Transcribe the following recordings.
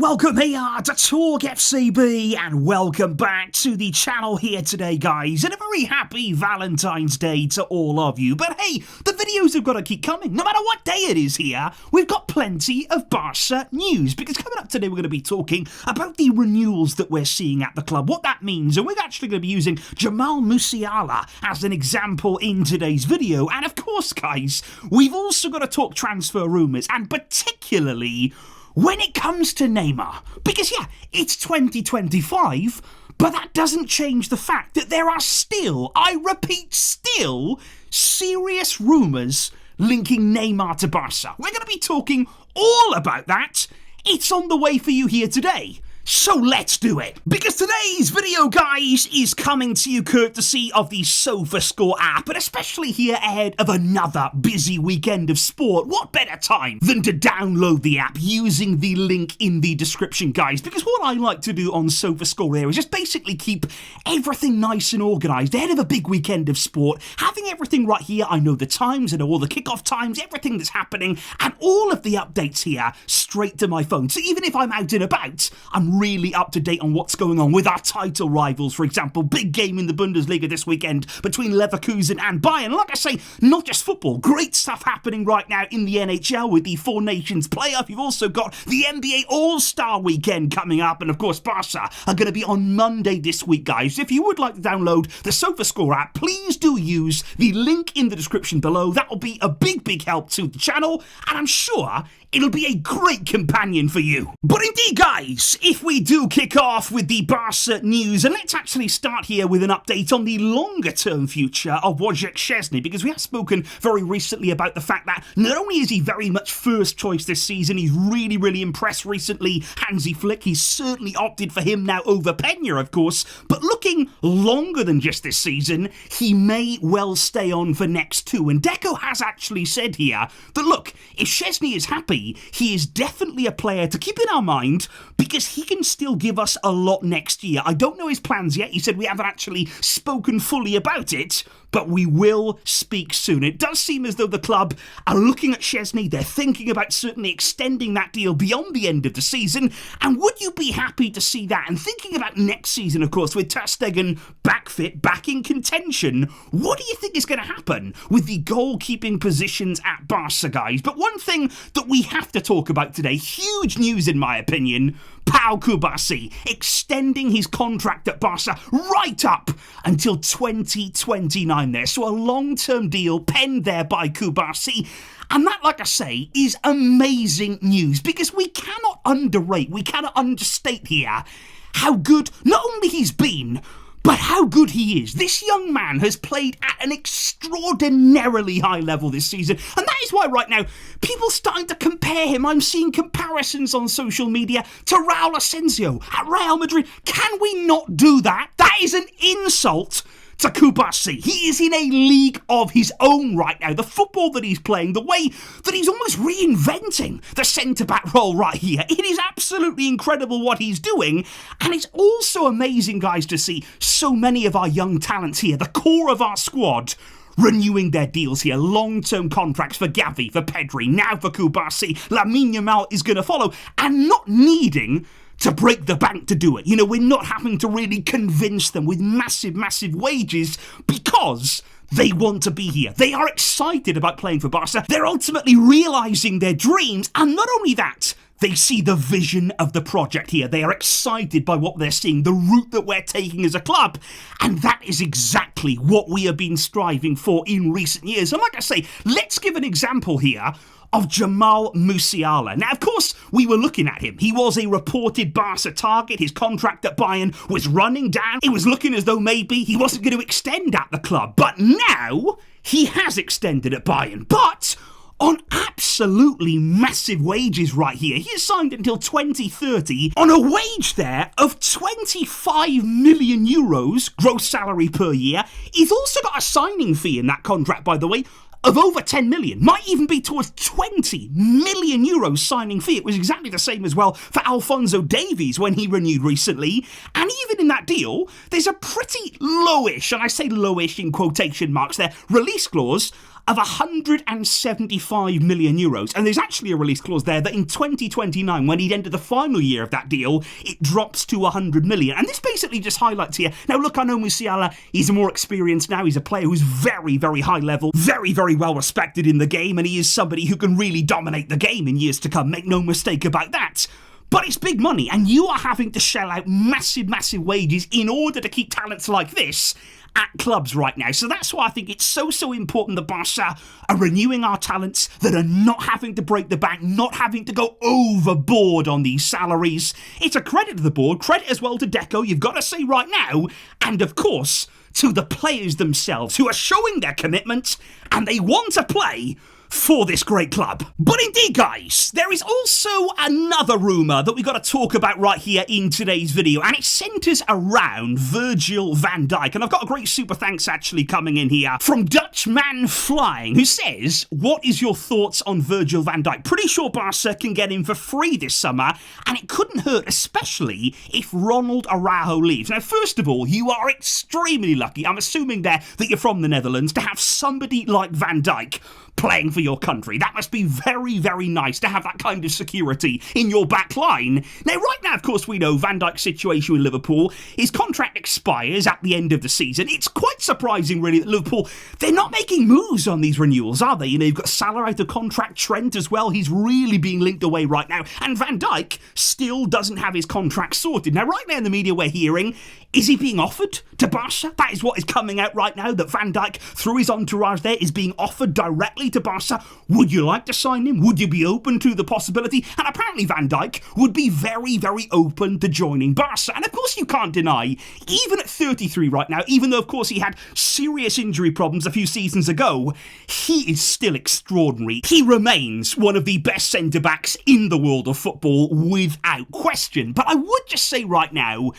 and welcome here to TalkFCB, and welcome back to the channel here today, guys, and a very happy Valentine's Day to all of you. But hey, the videos have got to keep coming, no matter what day it is here. We've got plenty of Barca news, because coming up today we're going to be talking about the renewals that we're seeing at the club, what that means, and we're actually going to be using Jamal Musiala as an example in today's video. And of course, guys, we've also got to talk transfer rumours, and particularly when it comes to Neymar, because yeah, it's 2025, but that doesn't change the fact that there are still, I repeat, still serious rumours linking Neymar to Barca. We're going to be talking all about that. It's on the way for you here today. So let's do it, because today's video, guys, is coming to you courtesy of the SofaScore app, and especially here ahead of another busy weekend of sport. What better time than to download the app using the link in the description, guys, because what I like to do on SofaScore here is just basically keep everything nice and organised ahead of a big weekend of sport, having everything right here. I know the times, I know all the kickoff times, everything that's happening, and all of the updates here straight to my phone. So even if I'm out and about, I'm really up to date on what's going on with our title rivals. For example, big game in the Bundesliga this weekend between Leverkusen and Bayern. Like I say, not just football, great stuff happening right now in the NHL with the Four Nations playoff. You've also got the NBA All-Star weekend coming up, and of course Barca are going to be on Monday this week, guys. If you would like to download the SofaScore app, please do use the link in the description below. That will be a big help to the channel, and I'm sure it'll be a great companion for you. But indeed, guys, if we do kick off with the Barca news, and let's actually start here with an update on the longer-term future of Wojciech Szczesny, because we have spoken very recently about the fact that not only is he very much first choice this season, he's really impressed recently. Hansi Flick, he's certainly opted for him now over Pena, of course, but looking longer than just this season, he may well stay on for next two. And Deco has actually said here that, look, if Szczesny is happy, he is definitely a player to keep in our mind, because he can still give us a lot next year. I don't know his plans yet. He said we haven't actually spoken fully about it, but we will speak soon. It does seem as though the club are looking at Szczesny. They're thinking about certainly extending that deal beyond the end of the season. And would you be happy to see that? And thinking about next season, of course, with Ter Stegen back fit, back in contention, what do you think is going to happen with the goalkeeping positions at Barca, guys? But one thing that we have to talk about today, huge news in my opinion, Pau Cubarsi extending his contract at Barca right up until 2029 there. So a long-term deal penned there by Cubarsi. And that, like I say, is amazing news, because we cannot underrate, we cannot understate here how good not only he's been, but how good he is. This young man has played at an extraordinarily high level this season, and that is why right now people are starting to compare him. I'm seeing comparisons on social media to Raul Asensio at Real Madrid. Can we not do that? That is an insult to Cubarsi. He is in a league of his own right now. The football that he's playing, the way that he's almost reinventing the centre-back role right here. It is absolutely incredible what he's doing, and it's also amazing, guys, to see so many of our young talents here, the core of our squad, renewing their deals here. Long-term contracts for Gavi, for Pedri, now for Cubarsi. Lamine Yamal is going to follow, and not needing to break the bank to do it. You know, we're not having to really convince them with massive wages, because they want to be here. They are excited about playing for Barca. They're ultimately realising their dreams, and not only that, they see the vision of the project here. They are excited by what they're seeing, the route that we're taking as a club, and that is exactly what we have been striving for in recent years. And like I say, let's give an example here of Jamal Musiala. Now, of course, we were looking at him. He was a reported Barca target. His contract at Bayern was running down. It was looking as though maybe he wasn't going to extend at the club. But now, he has extended at Bayern. But on absolutely massive wages right here. He is signed until 2030 on a wage there of 25 million euros gross salary per year. He's also got a signing fee in that contract, by the way, of over 10 million, might even be towards 20 million euros signing fee. It was exactly the same as well for Alphonso Davies when he renewed recently. And even in that deal, there's a pretty lowish, and I say lowish in quotation marks there, release clause of 175 million euros. And there's actually a release clause there that in 2029, when he'd entered the final year of that deal, it drops to 100 million. And this basically just highlights here. Now, look, I know Musiala, he's more experienced now. He's a player who's very, very high level, very, very well respected in the game, and he is somebody who can really dominate the game in years to come. Make no mistake about that. But it's big money, and you are having to shell out massive, massive wages in order to keep talents like this at clubs right now. So that's why I think it's so important that Barca are renewing our talents, that are not having to break the bank, not having to go overboard on these salaries. It's a credit to the board, credit as well to Deco, you've got to say right now, and of course, to the players themselves who are showing their commitment and they want to play for this great club. But indeed, guys, there is also another rumour that we've got to talk about right here in today's video, and it centres around Virgil van Dijk. And I've got a great super thanks actually coming in here from Dutchman Flying, who says, what is your thoughts on Virgil van Dijk? Pretty sure Barca can get him for free this summer, and it couldn't hurt, especially if Ronald Araujo leaves. Now, first of all, you are extremely lucky, I'm assuming there that you're from the Netherlands, to have somebody like Van Dijk playing for your country. That must be very, very nice to have that kind of security in your back line. Now, right now, of course, we know Van Dijk's situation with Liverpool. His contract expires at the end of the season. It's quite surprising, really, that Liverpool, they're not making moves on these renewals, are they? You know, you've got Salah out of contract, Trent as well. He's really being linked away right now. And Van Dijk still doesn't have his contract sorted. Now, right now in the media, we're hearing, is he being offered to Barca? That is what is coming out right now, that Van Dijk, through his entourage there, is being offered directly to Barca. Would you like to sign him? Would you be open to the possibility? And apparently Van Dijk would be very, very open to joining Barca. And of course you can't deny, even at 33 right now, even though of course he had serious injury problems a few seasons ago, he is still extraordinary. He remains one of the best centre-backs in the world of football without question. But I would just say right now,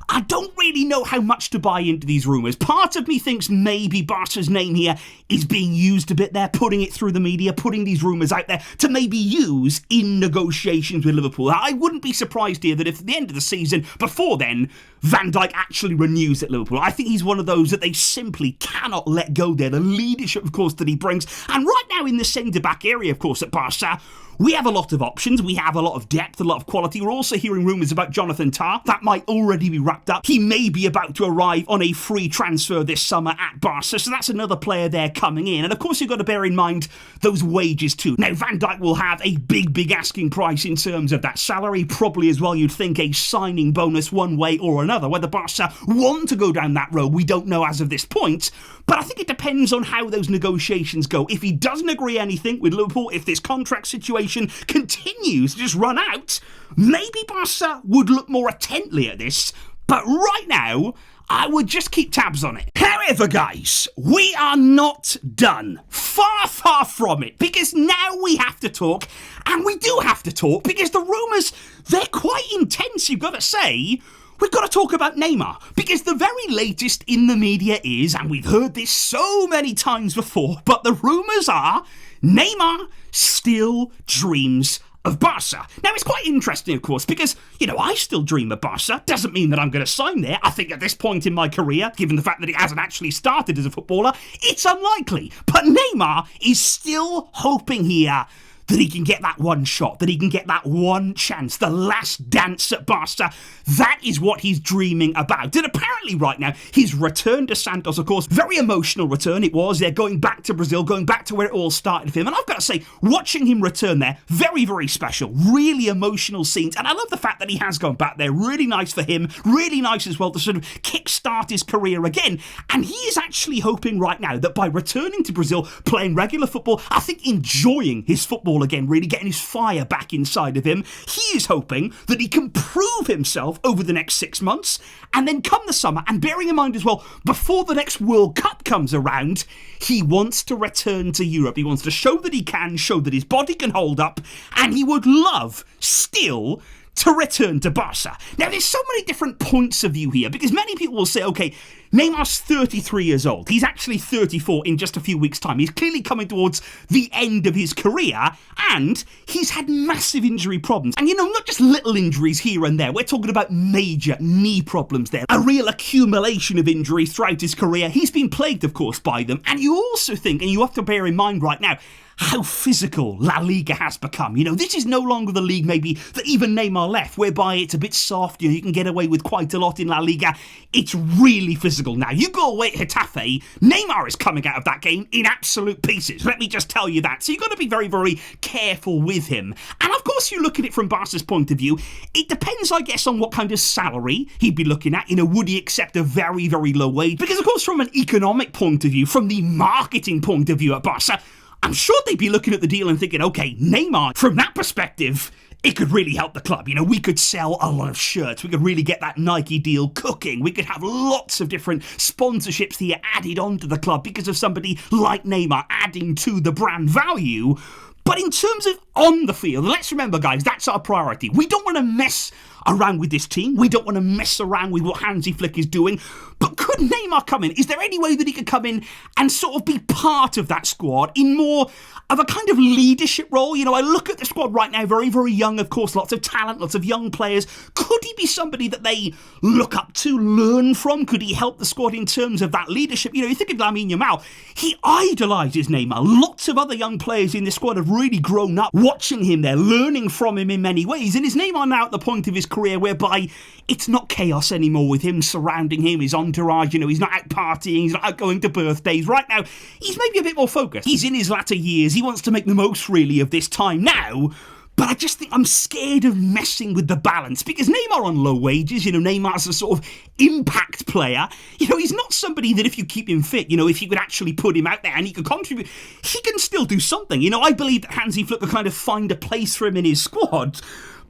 I don't really know how much to buy into these rumours. Part of me thinks maybe Barca's name here is being used a bit there, putting it through the media, putting these rumours out there to maybe use in negotiations with Liverpool. I wouldn't be surprised here that if at the end of the season, before then, Van Dijk actually renews at Liverpool. I think he's one of those that they simply cannot let go there. The leadership, of course, that he brings. And right now in the centre-back area, of course, at Barca, we have a lot of options, we have a lot of depth, a lot of quality. We're also hearing rumours about Jonathan Tah. That might already be wrapped up. He may be about to arrive on a free transfer this summer at Barca, so that's another player there coming in. And of course you've got to bear in mind those wages too. Now Van Dijk will have a big asking price in terms of that salary, probably as well you'd think a signing bonus one way or another. Whether Barca want to go down that road, we don't know as of this point. But I think it depends on how those negotiations go. If he doesn't agree anything with Liverpool, if this contract situation continues to just run out, maybe Barca would look more attentively at this. But right now, I would just keep tabs on it. However, guys, we are not done. Far from it. Because now we have to talk, and we do have to talk, because the rumours, they're quite intense, you've got to say. We've got to talk about Neymar, because the very latest in the media is, and we've heard this so many times before, but the rumours are Neymar still dreams of Barca. Now, it's quite interesting, of course, because, you know, I still dream of Barca. Doesn't mean that I'm going to sign there. I think at this point in my career, given the fact that it hasn't actually started as a footballer, it's unlikely. But Neymar is still hoping here that he can get that one shot, that he can get that one chance, the last dance at Barca. That is what he's dreaming about. And apparently right now, his return to Santos, of course, very emotional return it was. They're going back to Brazil, going back to where it all started for him. And I've got to say, watching him return there, very special, really emotional scenes. And I love the fact that he has gone back there. Really nice for him, really nice as well to sort of kickstart his career again. And he is actually hoping right now that by returning to Brazil, playing regular football, I think enjoying his football again, really getting his fire back inside of him. He is hoping that he can prove himself over the next 6 months, and then come the summer, and bearing in mind as well, before the next World Cup comes around, he wants to return to Europe. He wants to show that he can, show that his body can hold up, and he would love still to return to Barca. Now, there's so many different points of view here, because many people will say, okay, Neymar's 33 years old. He's actually 34 in just a few weeks' time. He's clearly coming towards the end of his career, and he's had massive injury problems. And, not just little injuries here and there. We're talking about major knee problems there. A real accumulation of injuries throughout his career. He's been plagued, of course, by them. And you also think, and you have to bear in mind right now, how physical La Liga has become. This is no longer the league maybe that even Neymar left, whereby it's a bit soft, you can get away with quite a lot in La Liga. It's really physical now. You go away at Getafe, Neymar is coming out of that game in absolute pieces. Let me just tell you that. So you've got to be very, very careful with him. And of course, you look at it from Barca's point of view. It depends, I guess, on what kind of salary he'd be looking at. Would he accept a very, very low wage? Because, of course, from an economic point of view, from the marketing point of view at Barca, I'm sure they'd be looking at the deal and thinking, okay, Neymar, from that perspective, it could really help the club. We could sell a lot of shirts. We could really get that Nike deal cooking. We could have lots of different sponsorships here added onto the club because of somebody like Neymar adding to the brand value. But in terms of on the field, let's remember, guys, that's our priority. We don't want to mess around with this team. We don't want to mess around with what Hansi Flick is doing. But could Neymar come in? Is there any way that he could come in and sort of be part of that squad in more of a kind of leadership role? I look at the squad right now, very, very young, of course, lots of talent, lots of young players. Could he be somebody that they look up to, learn from? Could he help the squad in terms of that leadership? You think of Lamine Jamal, he idolises Neymar. Lots of other young players in this squad have really grown up watching him. They're learning from him in many ways. And is Neymar now at the point of his career whereby it's not chaos anymore with him surrounding him, his entourage, he's not out partying, he's not out going to birthdays. Right now, he's maybe a bit more focused. He's in his latter years. He wants to make the most, really, of this time now. But I just think I'm scared of messing with the balance, because Neymar on low wages, Neymar's a sort of impact player. He's not somebody that if you keep him fit, if you could actually put him out there and he could contribute, he can still do something. I believe that Hansi Flick will kind of find a place for him in his squad.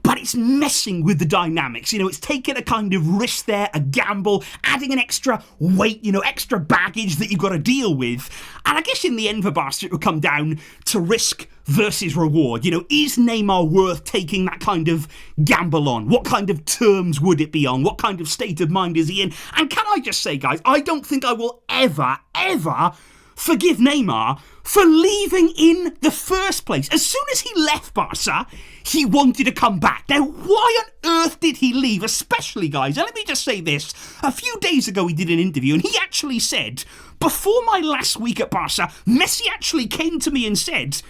But it's messing with the dynamics. It's taking a kind of risk there, a gamble, adding an extra weight, extra baggage that you've got to deal with. And I guess in the end for Barca, it will come down to risk versus reward. Is Neymar worth taking that kind of gamble on? What kind of terms would it be on? What kind of state of mind is he in? And can I just say, guys, I don't think I will ever forgive Neymar for leaving in the first place. As soon as he left Barca, he wanted to come back. Now, why on earth did he leave? Especially, guys, and let me just say this. A few days ago, he did an interview, and he actually said, before my last week at Barca, Messi actually came to me and said,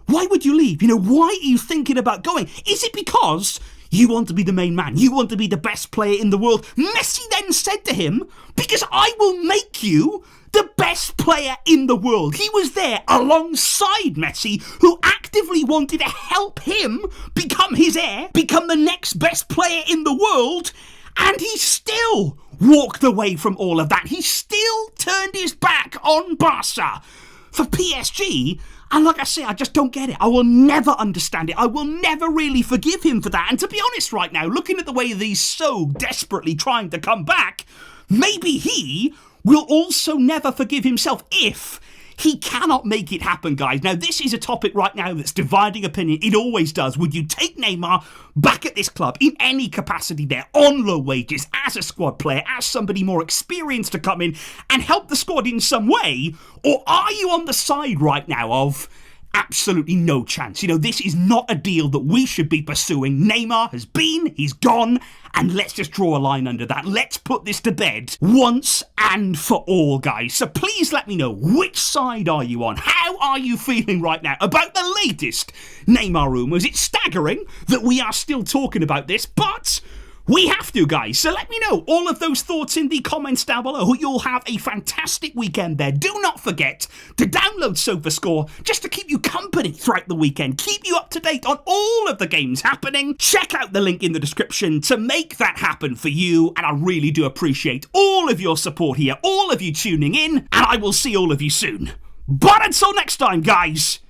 why would you leave? Why are you thinking about going? Is it because you want to be the main man? You want to be the best player in the world? Messi then said to him, because I will make you the best player in the world. He was there alongside Messi, who actively wanted to help him become his heir, become the next best player in the world, and he still walked away from all of that. He still turned his back on Barca for PSG. And like I say, I just don't get it. I will never understand it. I will never really forgive him for that. And to be honest right now, looking at the way that he's so desperately trying to come back, maybe he will also never forgive himself if he cannot make it happen, guys. Now, this is a topic right now that's dividing opinion. It always does. Would you take Neymar back at this club in any capacity there, on low wages, as a squad player, as somebody more experienced to come in and help the squad in some way? Or are you on the side right now of absolutely no chance? This is not a deal that we should be pursuing. Neymar has been, he's gone, and let's just draw a line under that. Let's put this to bed once and for all, guys. So please let me know, which side are you on? How are you feeling right now about the latest Neymar rumours? It's staggering that we are still talking about this, but we have to, guys. So let me know all of those thoughts in the comments down below. You'll have a fantastic weekend there. Do not forget to download SofaScore just to keep you company throughout the weekend. Keep you up to date on all of the games happening. Check out the link in the description to make that happen for you. And I really do appreciate all of your support here, all of you tuning in. And I will see all of you soon. But until next time, guys,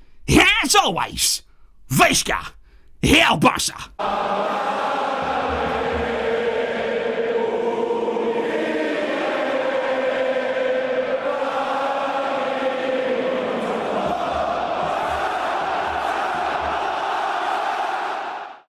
as always, Visca, Real Barça.